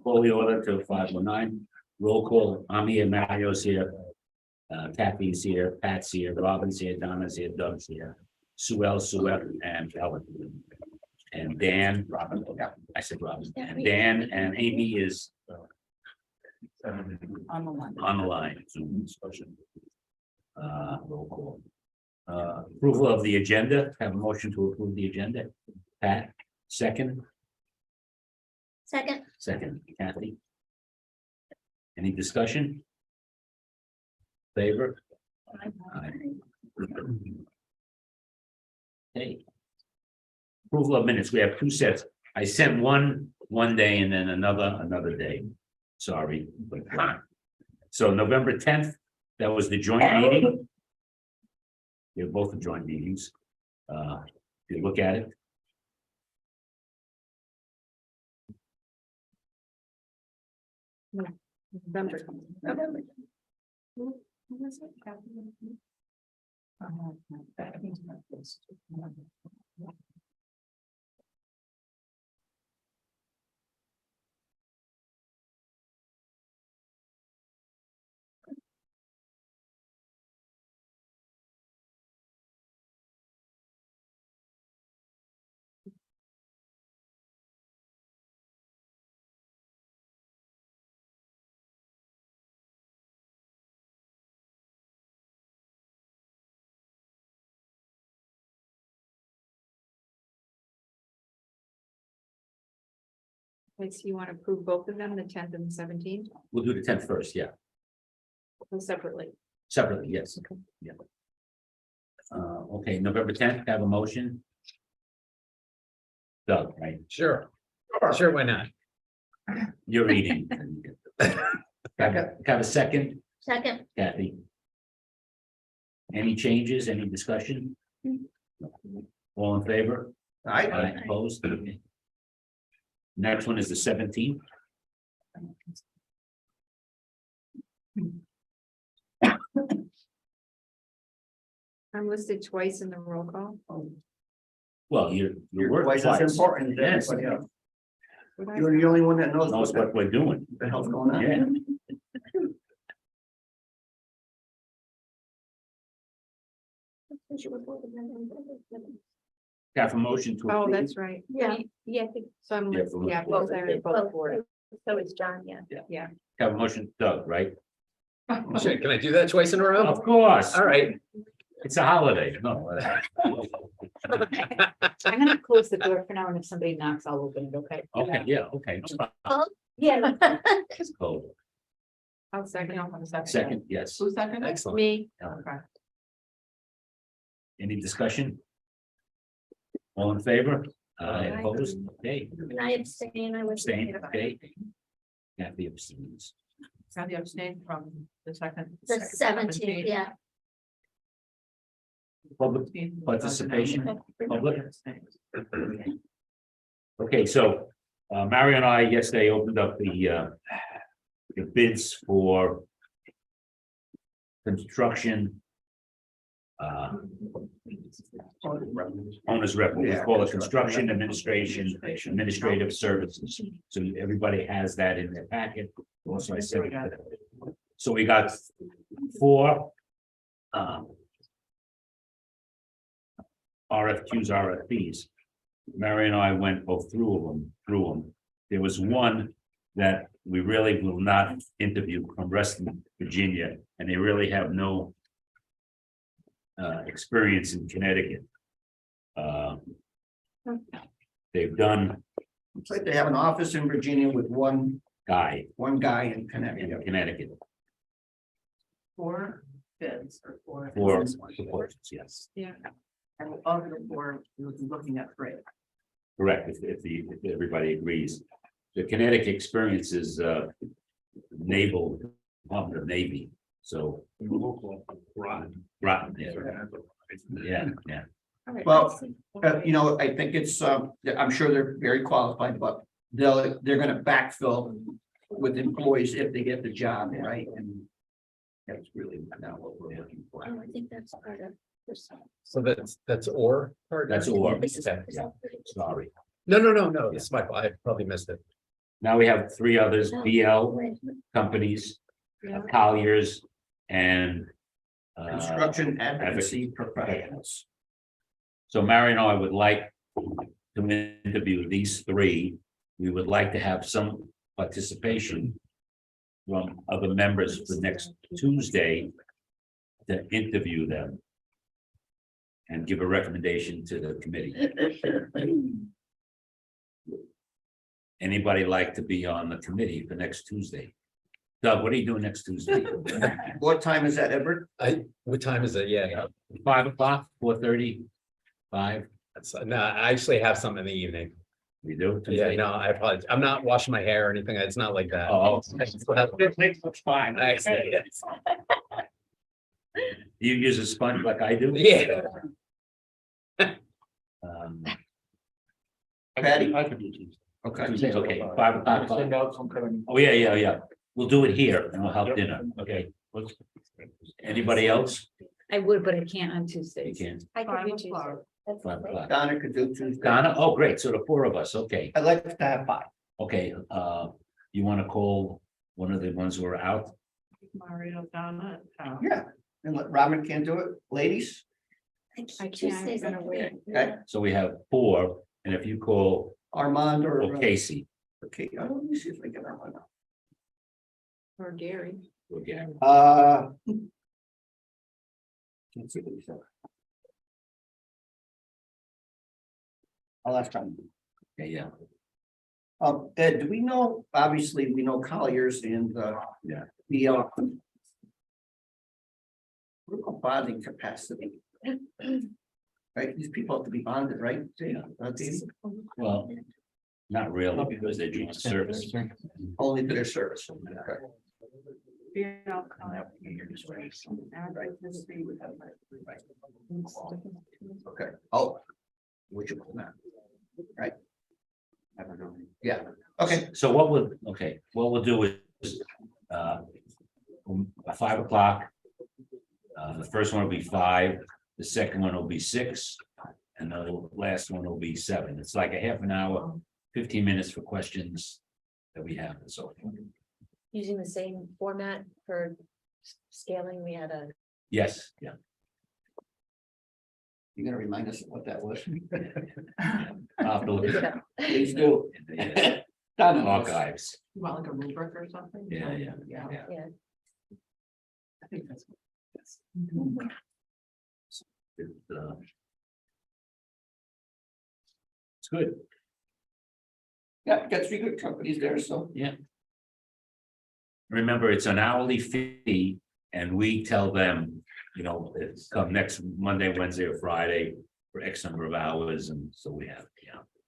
Call the order to 5:09. Roll call. I'm here, Mario's here. Kathy's here, Pat's here, Robin's here, Donna's here, Doug's here. Sue, and Ellen. And Dan, Robin, I said Robin. And Dan and Amy is On the line. on the line. Roll call. Approval of the agenda. Have a motion to approve the agenda. Pat, second. Second, Kathy. Any discussion? Favor? Aye. Okay. Approval of minutes. We have two sets. I sent one day and then another day. Sorry. So November 10th, that was the joint meeting. They're both the joint meetings. If you look at it. November. Okay, so you want to approve both of them, the 10th and the 17th, We'll do the 10th first, yeah. or separately? Separately, yes. Okay. Yeah. Okay, November 10th, have a motion. Doug, right? Sure, why not? You're reading. Have a second, Second. Kathy. Any changes, any discussion? All in favor? Aye, opposed? Next one is the 17th. I'm listed twice in the roll call. Well, your work Twice as important as Yes. everybody else. Would I- You're the only one that knows knows what what we're doing. the hell's going on. Yeah. Have a motion to. Oh, approve. that's right. Yeah. So I'm, Yeah, for- yeah, both are both for it. So it's John, yeah. Yeah. Have a motion, Doug, right? Shit, can I do that twice in a row? Of course. All right. It's a holiday. No. I'm gonna close the door for now, and if somebody knocks, I'll open it, okay? Okay, yeah, okay. No problem. Yeah. It's cold. I'll second. Second, yes. Who's second? Excellent. Me. Okay. Any discussion? All in favor? Aye. Opposed? Okay, And I abstain, I was. abstain, okay. Kathy abstains. Kathy abstained from the second. The 17th, yeah. Public participation, public. Okay, so Mario and I yesterday opened up the bids for construction. Owner's rep, we call it construction administration, administrative services. So everybody has that in their packet. Also, I said, so we got four RFQs, RFPs. Mary and I went both through them. There was one that we really will not interview from Reston, Virginia, and they really have no experience in Connecticut. They've done It's like they have an office in Virginia with one guy guy in in Connecticut. Connecticut 4 bids or 4. for proposals, yes, Yeah. And of the 4, we would be looking at 3. correct, if everybody agrees. The Connecticut experience is naval, Department of Navy, so. Rotten, yeah. Well, you know, I think it's, I'm sure they're very qualified, but they're gonna backfill with employees if they get the job, right? And that's really not what we're looking for. Oh, I think that's part of this. So that's or part? That's or, This is- yeah, sorry. No, it's my fault. I probably missed it. Now we have three others, BL companies, Yeah. Colliers, and. Construction advocacy professionals. So Marion, I would like to interview these three. We would like to have some participation from other members for next Tuesday to interview them and give a recommendation to the committee. Anybody like to be on the committee for next Tuesday? Doug, what are you doing next Tuesday? What time is that, Edward? What time is it? Yeah, 5 o'clock, 4:30, 5, no, I actually have some in the evening. we do? Yeah, Tuesday? no, I apologize. I'm not washing my hair or anything. It's not like that. Oh, It's fine. you use a sponge like I do? Yeah. Um, Patty? I could do Tuesday. Okay. Tuesday, okay, 5 o'clock. Send out some kind of. Oh, yeah. We'll do it here and we'll have dinner. Okay. Let's- Anybody else? I would, but I can't on You Tuesdays. can't. I could do Tuesday. 5 That's 5 great. o'clock. Donna could do Tuesday. Donna, oh, great. So the four of us, okay. I'd like to have 5. Okay, you want to call one of the ones who are out? Mario, Donna, Yeah, and let Robin can't do it, ladies. I can't, Tuesdays I'm are gonna wait. Okay, So we have 4, and if you call Armand or. Casey, Okay, let me see if I get that one. Or Gary. we'll get. Let's see what he said. I'll ask him. Yeah. Ed, do we know, obviously, we know Colliers and, Yeah. The, what about bonding capacity? Right, these people have to be bonded, right? Yeah. Dave? Well, not really, because they're doing service. Only to their service. Okay. Okay, oh. Which one, that? Right? Yeah, okay, So what we'll do is, 5 o'clock. The first one will be 5, the second one will be 6, and the last one will be 7. It's like a half an hour, 15 minutes for questions that we have and so forth. Using the same format for scaling, we had a. Yes, yeah. you're gonna remind us of what that was. I'll have to look at Please do. the Donna. archives. You want like a rubric or something? Yeah. Yeah. I think that's. It's good. Yeah, got 3 good companies there, so. Remember, it's an hourly fee, and we tell them, it's come next Monday, Wednesday, or Friday for X number of hours, and so we have,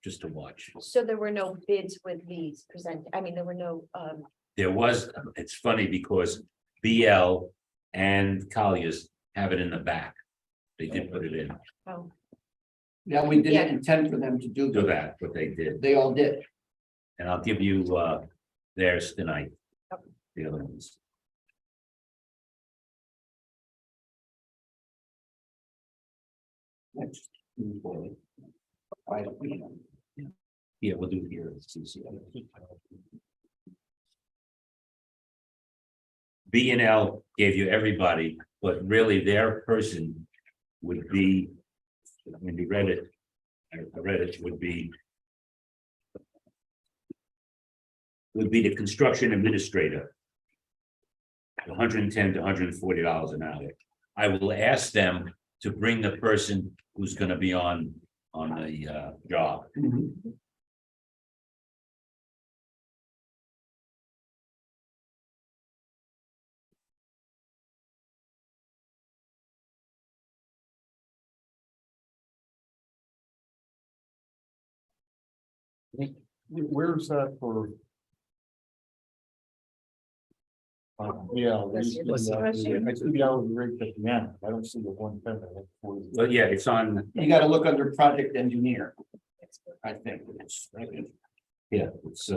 just to watch. So there were no bids with these present, I mean, there were no, There was, it's funny because BL and Colliers have it in the back. They did put it in, oh, Yeah, we didn't Yeah. intend for them to do do that. that, but they did, They all did. and I'll give you theirs tonight. The other ones. Next. Yeah, we'll do it here. B and L gave you everybody, but really their person would be, when you read it, I read it, would be the construction administrator. $110 to $140 an hour. I will ask them to bring the person who's gonna be on the job. Where's that for? Yeah. I see the hourly rate at the end. I don't see the 110. Well, yeah, it's on, You gotta look under project engineer. I think it's. yeah, it's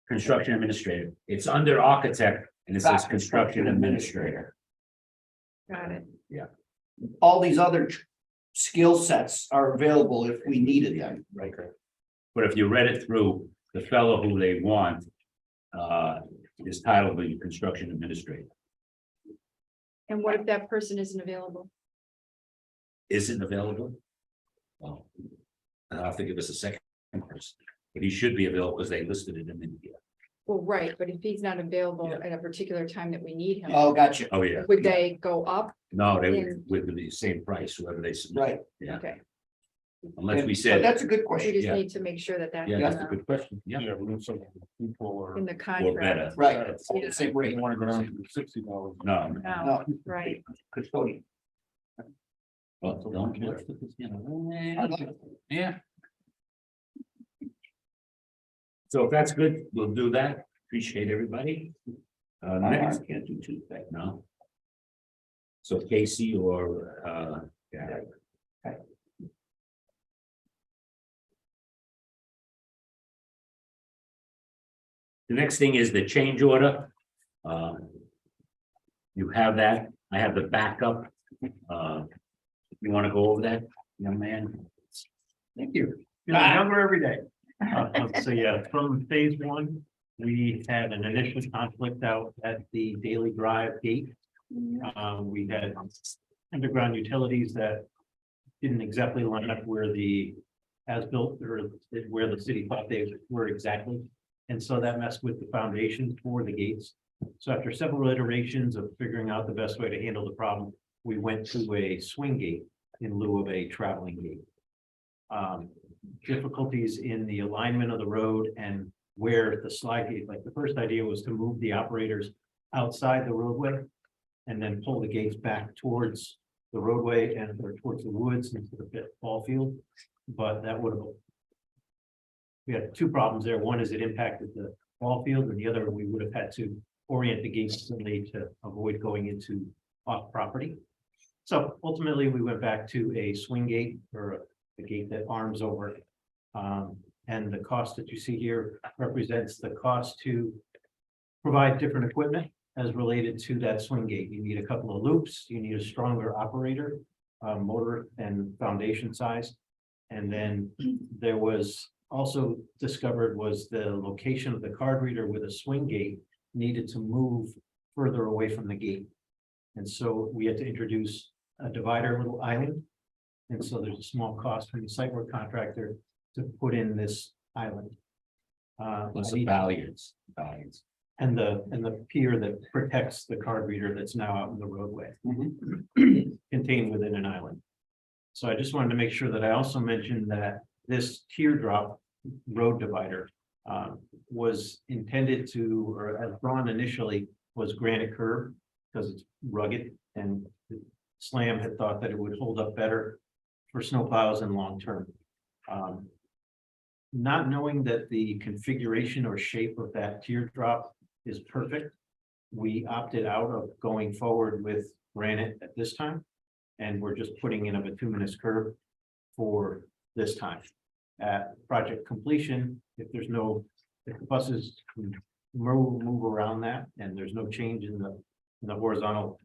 construction administrator. It's under architect and it says construction administrator. Got it. All these other skill sets are available if we needed them. Right. But if you read it through, the fellow who they want is titled the construction administrator. And what if that person isn't available? Isn't available? Well, I'll have to give us a second person, but he should be available because they listed it in India. Well, right, but if he's not available at a particular time that we need him, Oh, gotcha, Oh, yeah. would they go up? No, they Then- would with the same price, whoever they submit. right. Yeah, Okay, unless we So said, that's a good we question, just Yeah. need to make sure that that. yeah, that's a good question. Yeah, Yeah, we need some people or. In the or contract. better. right, it's all the same We rate, want to go down to $60. No, No, no, right, custodian. well, don't. Yeah. So if that's good, we'll do that. Appreciate everybody. Next, Can't do Tuesday. no. So Casey or, yeah. The next thing is the change order. You have that. I have the backup. You want to go over that, young man? Thank you. Feeling younger every day. So yeah, from phase one, we had an initial conflict out at the Daily Drive gate. We had underground utilities that didn't exactly line up where the as-built or where the city thought they were exactly. And so that messed with the foundation for the gates. So after several iterations of figuring out the best way to handle the problem, we went to a swing gate in lieu of a traveling gate. Difficulties in the alignment of the road and where the slide gate, like the first idea was to move the operators outside the roadway and then pull the gates back towards the roadway and or towards the woods into the pit ball field. But that would have. We had two problems there. One is it impacted the ball field, and the other, we would have had to orient the gates differently to avoid going into off property. So ultimately, we went back to a swing gate or a gate that arms over. And the cost that you see here represents the cost to provide different equipment as related to that swing gate. You need a couple of loops, you need a stronger operator, motor and foundation size. And then there was also discovered was the location of the card reader with a swing gate needed to move further away from the gate. And so we had to introduce a divider little island. And so there's a small cost from the site work contractor to put in this island. Plus I need- Balliards. and the pier that protects the card reader that's now out in the roadway. Contained within an island. So I just wanted to make sure that I also mentioned that this teardrop road divider was intended to, or as drawn initially, was granite curb because it's rugged, and SLAM had thought that it would hold up better for snowplows and long term. Not knowing that the configuration or shape of that teardrop is perfect, we opted out of going forward with granite at this time. And we're just putting in a bituminous curb for this time. At project completion, if there's no, if the buses can move around that and there's no change in the horizontal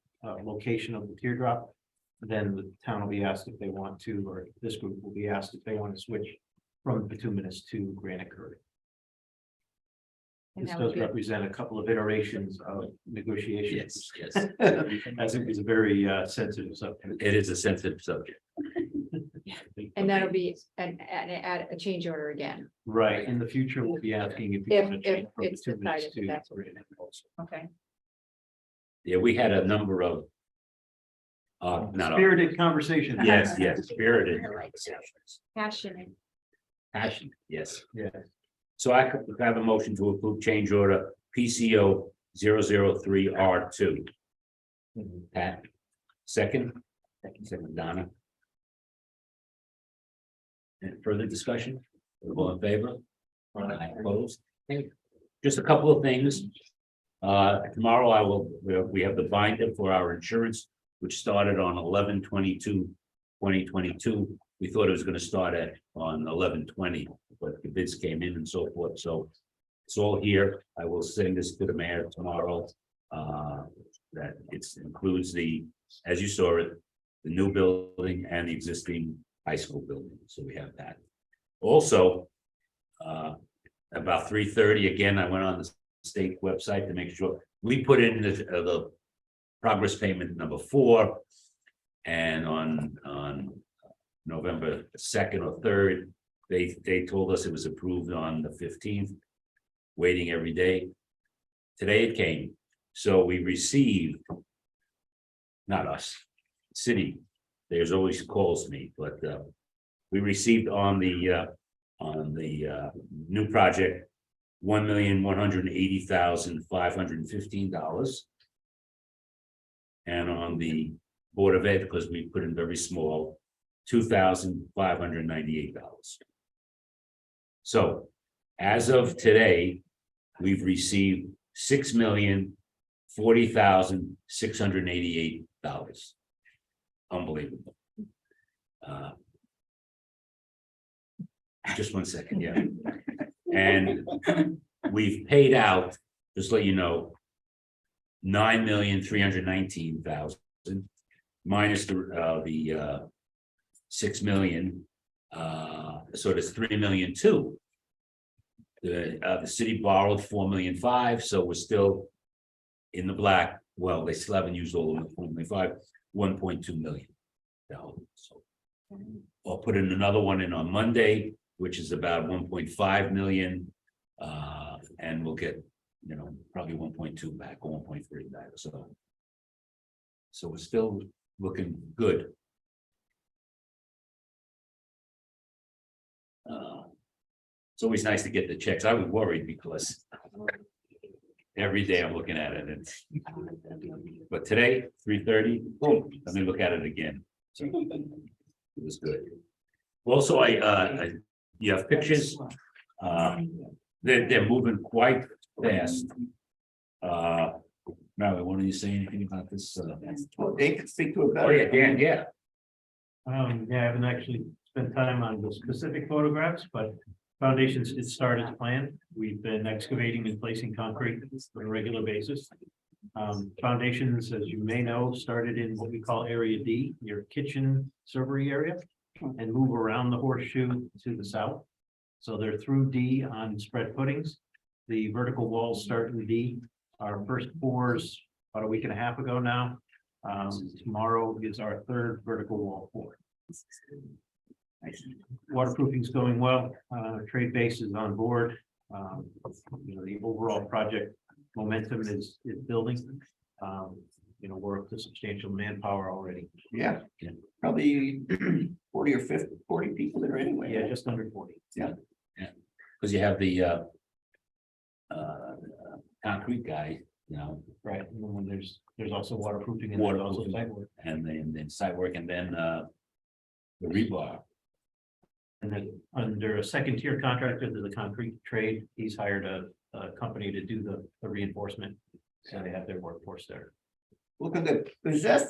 location of the teardrop, then the town will be asked if they want to, or this group will be asked if they want to switch from bituminous to granite curb. And This that would does be- represent a couple of iterations of negotiations. Yes, As it was a very sensitive subject. it is a sensitive subject. And that'll be add a change order again. Right, in the future, we'll be asking if. you If- wanna if change from it's bituminous decided that to that's what- granite also. Okay. Yeah, we had a number of. Not all. Spirited conversation. Yes, spirited. I like that. Passionate. Passion, yes. Yeah. So I could have a motion to approve change order PCO 003R2. Pat, second, Donna. Any further discussion? All in favor? Aye, opposed? Okay. Just a couple of things. Tomorrow I will, we have the binder for our insurance, which started on 11/22/2022. We thought it was gonna start on 11/20, but the bids came in and so forth, so. It's all here. I will send this to the mayor tomorrow. That includes as you saw it, the new building and the existing high school building, so we have that. Also, about 3:30, again, I went on the state website to make sure, we put in the progress payment number 4. And on November 2nd or 3rd, they told us it was approved on the 15th, waiting every day. Today it came, so we received, not us, city, there's always calls me, but we received on the new project, $1,180,515. And on the Board of Ed, because we put in very small, $2,598. So as of today, we've received $6,040,688. Unbelievable. Just 1 second, yeah. And we've paid out, just to let you know, $9,319,000 minus the 6 million. So it's 3,000,002. The city borrowed 4,000,005, so we're still in the black. Well, they still haven't used all of the 4,000,005, $1.2 million. So I'll put in another one in on Monday, which is about 1.5 million. And we'll get, probably 1.2 back or 1.3 back. So we're still looking good. It's always nice to get the checks. I was worried because every day I'm looking at it, and but today, 3:30, boom, let me look at it again. So it was good. Also, you have pictures. They're moving quite fast. Now, want you say anything about this? Well, they can speak to it Oh, better. yeah, Dan, yeah. Yeah, I haven't actually spent time on the specific photographs, but foundations did start as planned. We've been excavating and placing concrete on a regular basis. Foundations, as you may know, started in what we call Area D, your kitchen servery area, and move around the horseshoe to the south. So they're through D on spread footings. The vertical walls start in D. Our first pours about a week and a half ago now. Tomorrow is our third vertical wall pour. Waterproofing is going well. Trade base is on board. The overall project momentum is building. We're up to substantial manpower already. Yeah, probably 40 or 40 people there anyway. Yeah, just under 40. Because you have the concrete guy, Right. And then when there's also waterproofing and there's also site work. and then site work, and then the rebar. And then under a second tier contractor to the concrete trade, he's hired a company to do the reinforcement. So they have their workforce there. Look at is that?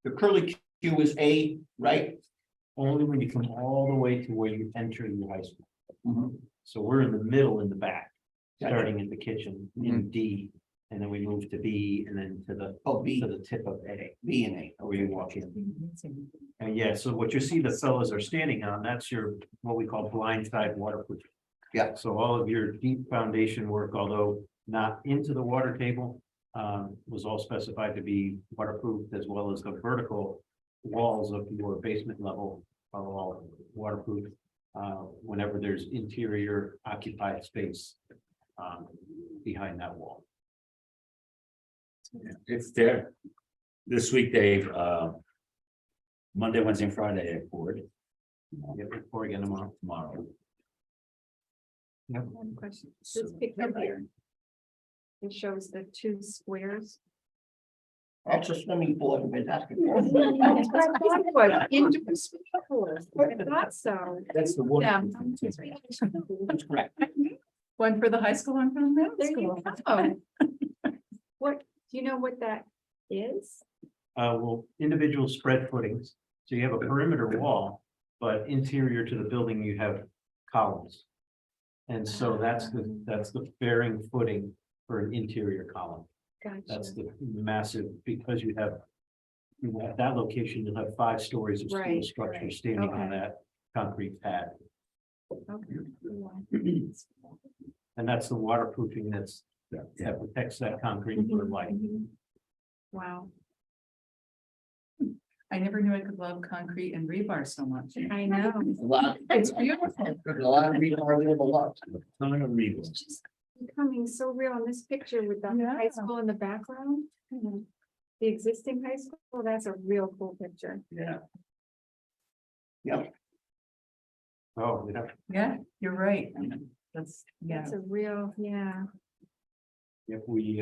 The curly Q is A, right? Only when you come all the way to where you enter your high school. So we're in the middle in the back, Gotcha. starting in the kitchen in D, and then we move to B and then to the B, to the tip of A, B and A. where you walk in. And yeah, so what you see the fellas are standing on, that's your, what we call blind side waterproof. Yeah. So all of your deep foundation work, although not into the water table, was all specified to be waterproof, as well as the vertical walls of your basement level are all waterproof. Whenever there's interior occupied space behind that wall. It's there. This week, Dave, Monday, Wednesday, and Friday, I poured. Yeah, before again tomorrow. One question, this picture here. It shows the 2 squares. That's a swimming pool everybody's asking for. I thought so. That's the one. Yeah. That's correct. One for the high school, one for the middle There you school. go. What, do you know what that is? Well, individual spread footings. So you have a perimeter wall, but interior to the building, you have columns. And so that's the bearing footing for an interior column. That's Gotcha. the massive, because you have at that location, you'll have 5 stories of steel Right, structure right. standing on Okay. that. concrete pad. Okay. And that's the waterproofing that protects that concrete for life. Wow, I never knew I could love concrete and rebar so much. I know. A lot, It's beautiful. there's a lot of people are living a lot. Ton of reasons. It's just becoming so real in this picture with the high Yeah. school in the background. The existing high school, that's a real cool picture. Yeah. Oh, yeah. Yeah, you're right. That's, yeah. That's a real, yeah. If we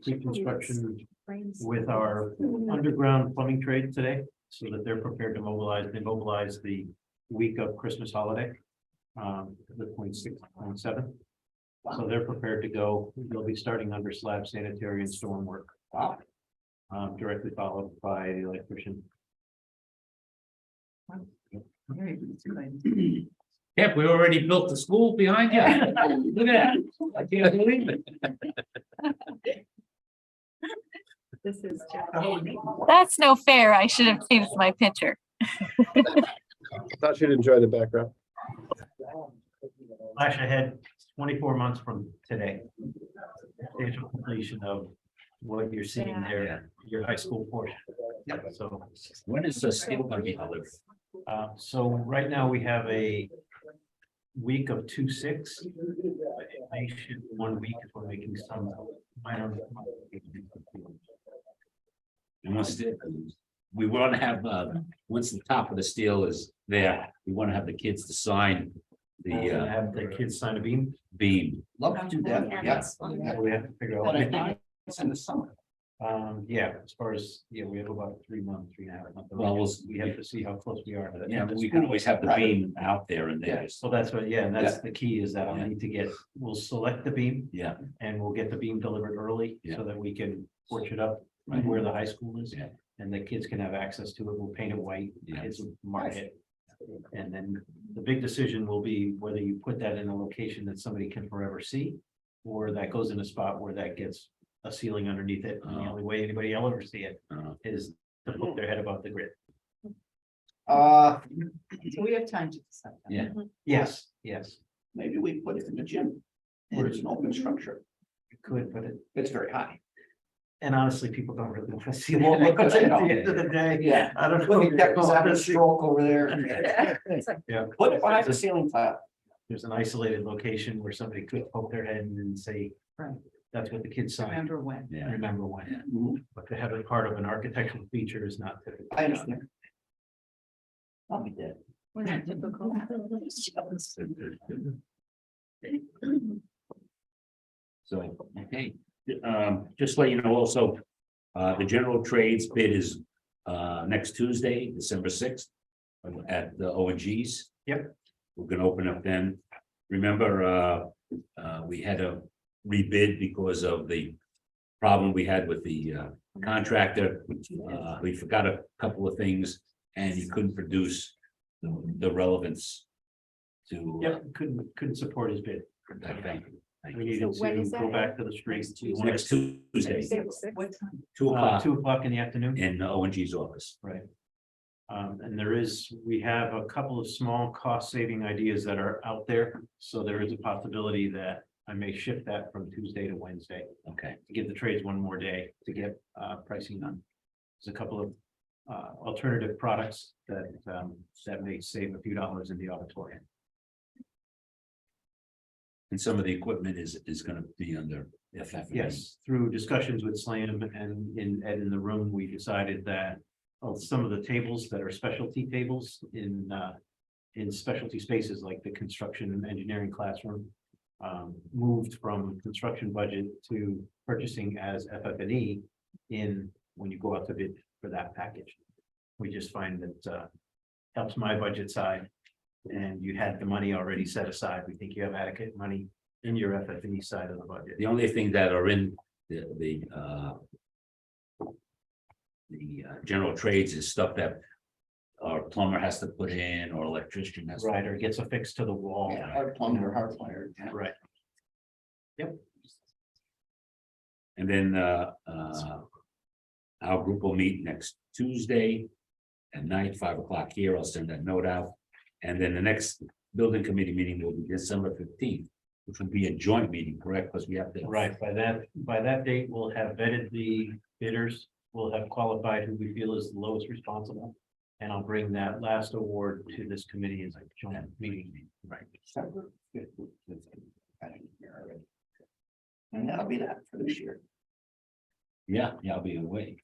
pre-construction brains. with our underground plumbing trade today, so that they're prepared to mobilize. They mobilized the week of Christmas holiday. The 26th, 27th. So they're prepared to go. They'll be starting under slab sanitary and storm work. Wow. Directly followed by the electrician. Very good. Yeah, we already built the school behind you. Look at that. I can't believe it. This is just. That's no fair. I should have changed my picture. Thought you'd enjoy the background. Flash ahead 24 months from today. Substantial completion of what you're seeing Yeah. there, your high school portion. So, When is the steel gonna be delivered? so right now we have a week of 2/6. I should 1 week if we're making some minor. And we want to have, once the top of the steel is there, we want to have the kids to sign the Have the kids sign a beam. beam. Love to do that, Yeah, yeah. that's fun. So we have to figure But I out. think it's in the summer. Yeah, as far as, we have about 3 months, 3.5 months. Well, We have to see how close we are to that. Yeah, we can always have the beam out there and there. So that's what, and that's the key is that I'll need to get, we'll select the beam Yeah, and we'll get the beam delivered early Yeah. so that we can porch it up Right. where the high school is. Yeah. And the kids can have access to it. We'll paint it white, Yeah. kids will mark it. And then the big decision will be whether you put that in a location that somebody can forever see. Or that goes in a spot where that gets a ceiling underneath it. And the Oh. only way anybody will ever see it Uh, is to put their head above the grid. So we have time to decide. that. Yeah. Yes, yes, Maybe we put it in the gym, where it's an open structure. you could, but It's very high. and honestly, people don't really want to see it. Well, At look at that. the end of the day, Yeah. I don't know. Look at that, was having a stroke over there. Yeah. Put it behind the ceiling tile. There's an isolated location where somebody could poke their head in and say, Right. that's what the kids signed. Remember when? Yeah. Remember when, Mhm. but to have it part of an architectural feature is not typical. I understand. I'll be dead. We're not typical. So, okay, just let you know also, the general trades bid is, next Tuesday, December 6th. At the O and Gs. Yep. We're gonna open up then. Remember, we had to rebid because of the problem we had with the contractor. We forgot a couple of things and he couldn't produce the relevance to. Yep, couldn't support his bid. Thank you. We needed So when to is go that? back to the street. Next Tuesday, 6. What time? 2 o'clock 2 o'clock in the afternoon. in O and G's office. Right. And we have a couple of small cost saving ideas that are out there. So there is a possibility that I may shift that from Tuesday to Wednesday Okay, to give the trades one more day to get pricing done. There's a couple of alternative products that may save a few dollars in the auditorium. and some of the equipment is gonna be under FF. Yes, through discussions with Slam and in the room, we decided that some of the tables that are specialty tables in specialty spaces like the construction and engineering classroom moved from construction budget to purchasing as FF&E when you go out to bid for that package. We just find that helps my budget side. And you had the money already set aside. We think you have adequate money in your FF&E side of the budget. The only thing that are in the general trades is stuff that our plumber has to put in or electrician has. to- Right, or gets affixed to the wall. Yeah, hard plumber, hard wired. Yeah. Right. And then our group will meet next Tuesday at night, 5 o'clock here. I'll send that note out. And then the next building committee meeting will be December 15th, which will be a joint meeting, correct? Because we have to. Right, by that date, we'll have vetted the bidders, we'll have qualified who we feel is the lowest responsible. And I'll bring that last award to this committee as a joint meeting. Right. And that'll be that for this year. Yeah, I'll be away.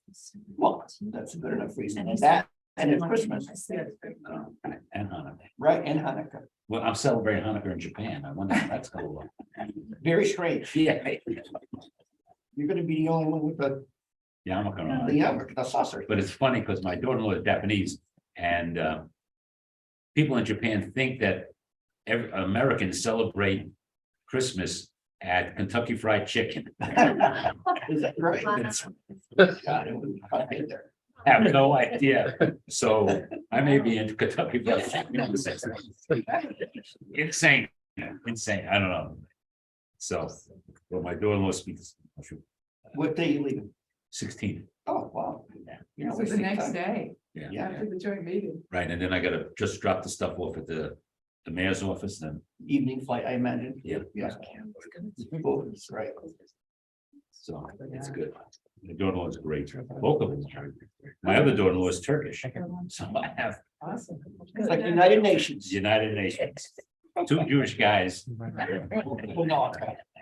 Well, that's a good enough reason. And that, and it's Christmas, And Hanukkah. right, and Hanukkah. Well, I'm celebrating Hanukkah in Japan. I wonder how that's gonna look. Very strange. Yeah. You're gonna be the only one with the Yarmulke. the saucer. But it's funny because my daughter-in-law is Japanese and people in Japan think that every Americans celebrate Christmas at Kentucky Fried Chicken. Is that right? It's- God, it would be fun to get there. I have no idea. So I may be into Kentucky Fried Chicken. Insane, insane. I don't know. So, well, my daughter-in-law speaks What day you leaving? 16. Oh, wow. You know, So we the see next time. day, Yeah, after the joint meeting. right. And then I gotta just drop the stuff off at the mayor's office and Evening flight, I imagine. Yeah. Yeah. Both, right. so it's good. My daughter-in-law is great. Both of them are. My other daughter-in-law is Turkish. So I have Awesome. It's like United Nations. United Nations, two Jewish guys. Well, no,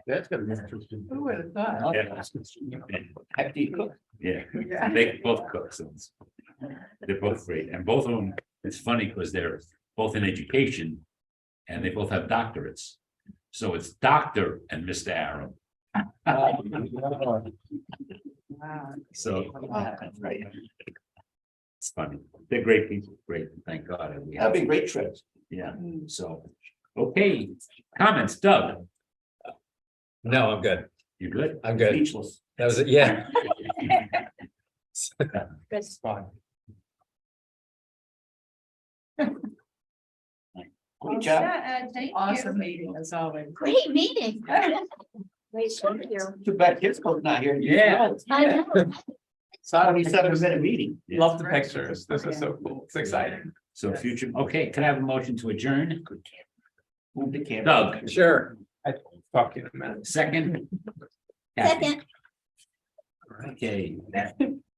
That's gonna be interesting. Who would have thought? Yeah. Heck, do you cook? Yeah, Yeah. they both cook, so they're both great, and both of them, it's funny because they're both in education. And they both have doctorates, so it's Dr. and Mr. Aram, Wow. so That's right. it's funny, they're great people, great, thank God. And we That'd have, be a great trip. yeah, so, okay, comments, Doug, No, I'm good. you good? I'm good. Speechless. That was it, yeah. Chris, Great job. Awesome meeting as always. great meeting. Great, thank you. Too bad Kisco's not here. Yeah. I know. 27-minute meeting. Love the pictures. This is so cool. It's exciting. So future, okay, can I have a motion to adjourn? Move the camera. Doug, Sure. I talk to you in a minute. second? Kathy. Second. Okay,